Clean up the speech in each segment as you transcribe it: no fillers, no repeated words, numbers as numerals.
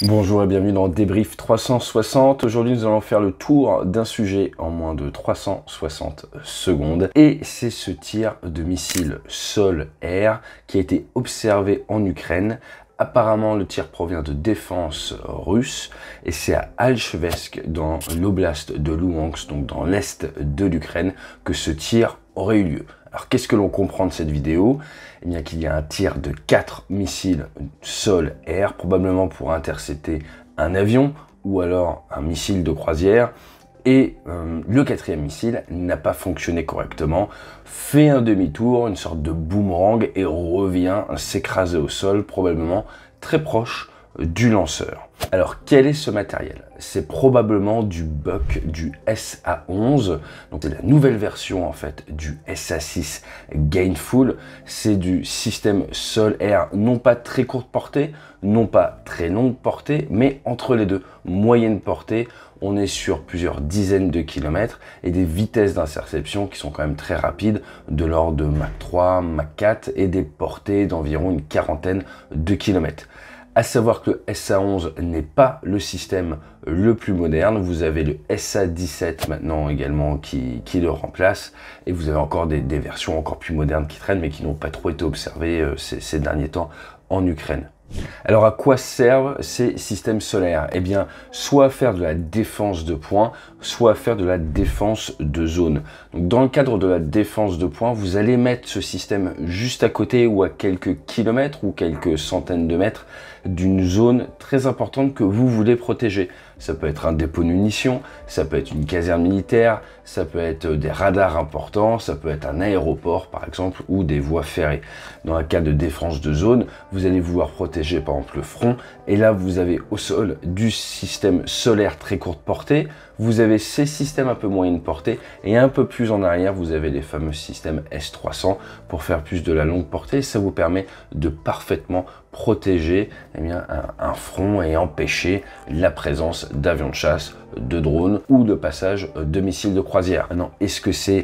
Bonjour et bienvenue dans Débrief 360. Aujourd'hui, nous allons faire le tour d'un sujet en moins de 360 secondes. Et c'est ce tir de missile sol-air qui a été observé en Ukraine. Apparemment, le tir provient de défense russe et c'est à Alchevsk, dans l'oblast de Louhansk, donc dans l'est de l'Ukraine, que ce tir aurait eu lieu. Alors, qu'est-ce que l'on comprend de cette vidéo? Eh bien, qu'il y a un tir de 4 missiles sol-air, probablement pour intercepter un avion ou alors un missile de croisière. Et le quatrième missile n'a pas fonctionné correctement, fait un demi-tour, une sorte de boomerang et revient s'écraser au sol, probablement très proche du lanceur. Alors, quel est ce matériel? C'est probablement du Buck, du SA-11, donc c'est la nouvelle version en fait du SA-6 Gainful. C'est du système sol-air, non pas très courte portée, non pas très longue portée, mais entre les deux, moyenne portée. On est sur plusieurs dizaines de kilomètres et des vitesses d'interception qui sont quand même très rapides, de l'ordre de Mach 3, Mach 4 et des portées d'environ une quarantaine de kilomètres. À savoir que le SA-11 n'est pas le système le plus moderne. Vous avez le SA-17 maintenant également qui le remplace. Et vous avez encore des versions encore plus modernes qui traînent, mais qui n'ont pas trop été observées ces derniers temps en Ukraine. Alors à quoi servent ces systèmes solaires? Eh bien, soit à faire de la défense de points, soit à faire de la défense de zone. Donc dans le cadre de la défense de points, vous allez mettre ce système juste à côté ou à quelques kilomètres ou quelques centaines de mètres d'une zone très importante que vous voulez protéger. Ça peut être un dépôt de munitions, ça peut être une caserne militaire, ça peut être des radars importants, ça peut être un aéroport par exemple ou des voies ferrées. Dans un cas de défense de zone, vous allez vouloir protéger par exemple le front et là vous avez au sol du système solaire très courte portée, vous avez ces systèmes un peu moyenne portée et un peu plus en arrière vous avez les fameux systèmes S300 pour faire plus de la longue portée. Ça vous permet de parfaitement protéger un front et empêcher la présence d'avions de chasse, de drones ou de passage de missiles de croisière. Maintenant, est-ce que c'est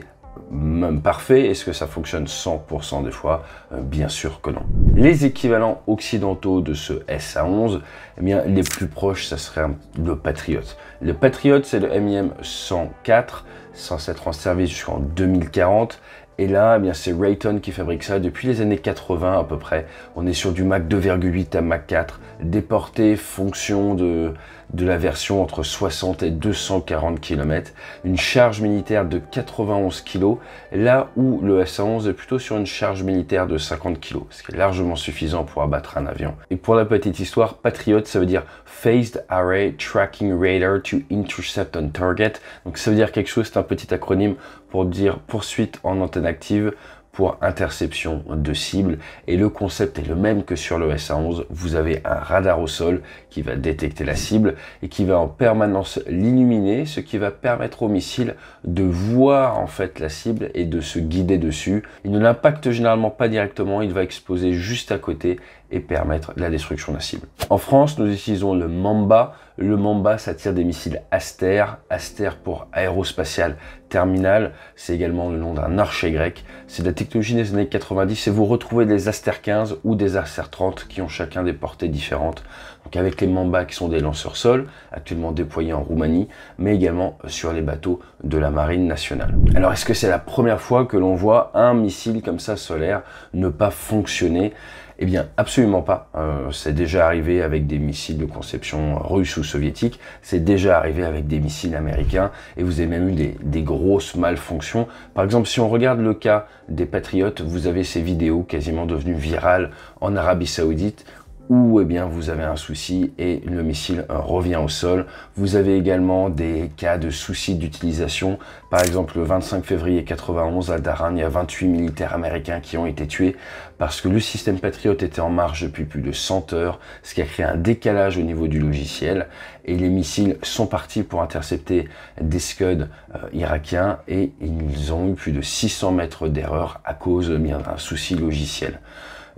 même parfait? Est-ce que ça fonctionne 100% des fois? Bien sûr que non. Les équivalents occidentaux de ce SA-11, eh bien, les plus proches, ça serait le Patriot. Le Patriot, c'est le MIM 104, censé être en service jusqu'en 2040. Et là, eh bien, c'est Raytheon qui fabrique ça depuis les années 80 à peu près. On est sur du Mach 2,8 à Mach 4, des portées fonction de la version entre 60 et 240 km, une charge militaire de 91 kg, là où le SA-11 est plutôt sur une charge militaire de 50 kg, ce qui est largement suffisant pour abattre un avion. Et pour la petite histoire, Patriot, ça veut dire Phased Array Tracking Radar to Intercept on Target. Donc ça veut dire quelque chose, c'est un petit acronyme pour dire poursuite en antenne active pour interception de cible. Et le concept est le même que sur le SA-11. Vous avez un radar au sol qui va détecter la cible et qui va en permanence l'illuminer, ce qui va permettre au missile de voir en fait la cible et de se guider dessus. Il ne l'impacte généralement pas directement, il va exploser juste à côté et permettre la destruction de la cible. En France, nous utilisons le Mamba. Le Mamba, ça tire des missiles Aster. Aster pour aérospatial terminal. C'est également le nom d'un archer grec. C'est de la technologie des années 90 et vous retrouvez des Aster 15 ou des Aster 30 qui ont chacun des portées différentes. Donc avec les Mamba qui sont des lanceurs sol, actuellement déployés en Roumanie, mais également sur les bateaux de la Marine nationale. Alors est-ce que c'est la première fois que l'on voit un missile comme ça solaire ne pas fonctionner? Eh bien, absolument pas. C'est déjà arrivé avec des missiles de conception russe ou soviétique. C'est déjà arrivé avec des missiles américains. Et vous avez même eu des grosses malfonctions. Par exemple, si on regarde le cas des Patriotes, vous avez ces vidéos quasiment devenues virales en Arabie Saoudite où eh bien, vous avez un souci et le missile revient au sol. Vous avez également des cas de soucis d'utilisation. Par exemple, le 25 février 91 à Dhahran, il y a 28 militaires américains qui ont été tués parce que le système Patriot était en marche depuis plus de 100 heures, ce qui a créé un décalage au niveau du logiciel. Et les missiles sont partis pour intercepter des Scud irakiens et ils ont eu plus de 600 mètres d'erreur à cause d'un souci logiciel.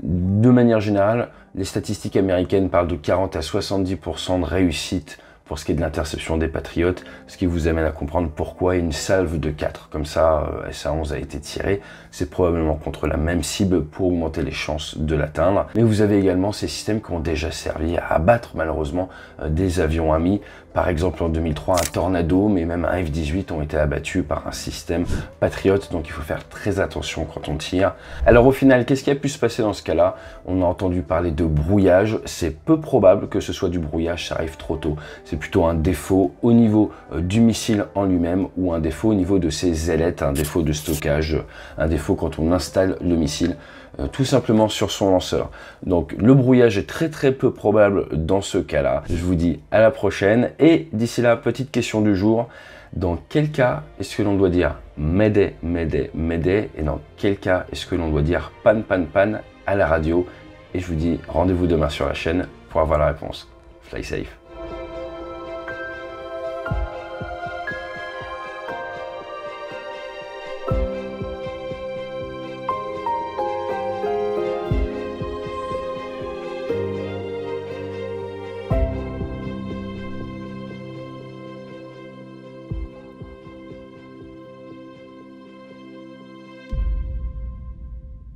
De manière générale, les statistiques américaines parlent de 40 à 70% de réussite pour ce qui est de l'interception des Patriotes, ce qui vous amène à comprendre pourquoi une salve de 4, comme ça, SA-11 a été tiré. C'est probablement contre la même cible pour augmenter les chances de l'atteindre. Mais vous avez également ces systèmes qui ont déjà servi à abattre malheureusement des avions amis. Par exemple, en 2003, un Tornado, mais même un F-18 ont été abattus par un système Patriot, donc il faut faire très attention quand on tire. Alors au final, qu'est-ce qui a pu se passer dans ce cas-là? On a entendu parler de brouillage. C'est peu probable que ce soit du brouillage, ça arrive trop tôt. C'est plutôt un défaut au niveau du missile en lui-même ou un défaut au niveau de ses ailettes, un défaut de stockage, un défaut quand on installe le missile. Tout simplement sur son lanceur. Donc le brouillage est très peu probable dans ce cas-là. Je vous dis à la prochaine et d'ici là, petite question du jour. Dans quel cas est-ce que l'on doit dire Mayday, Mayday, Mayday et dans quel cas est-ce que l'on doit dire panne, panne, panne à la radio? Et je vous dis rendez-vous demain sur la chaîne pour avoir la réponse. Fly safe.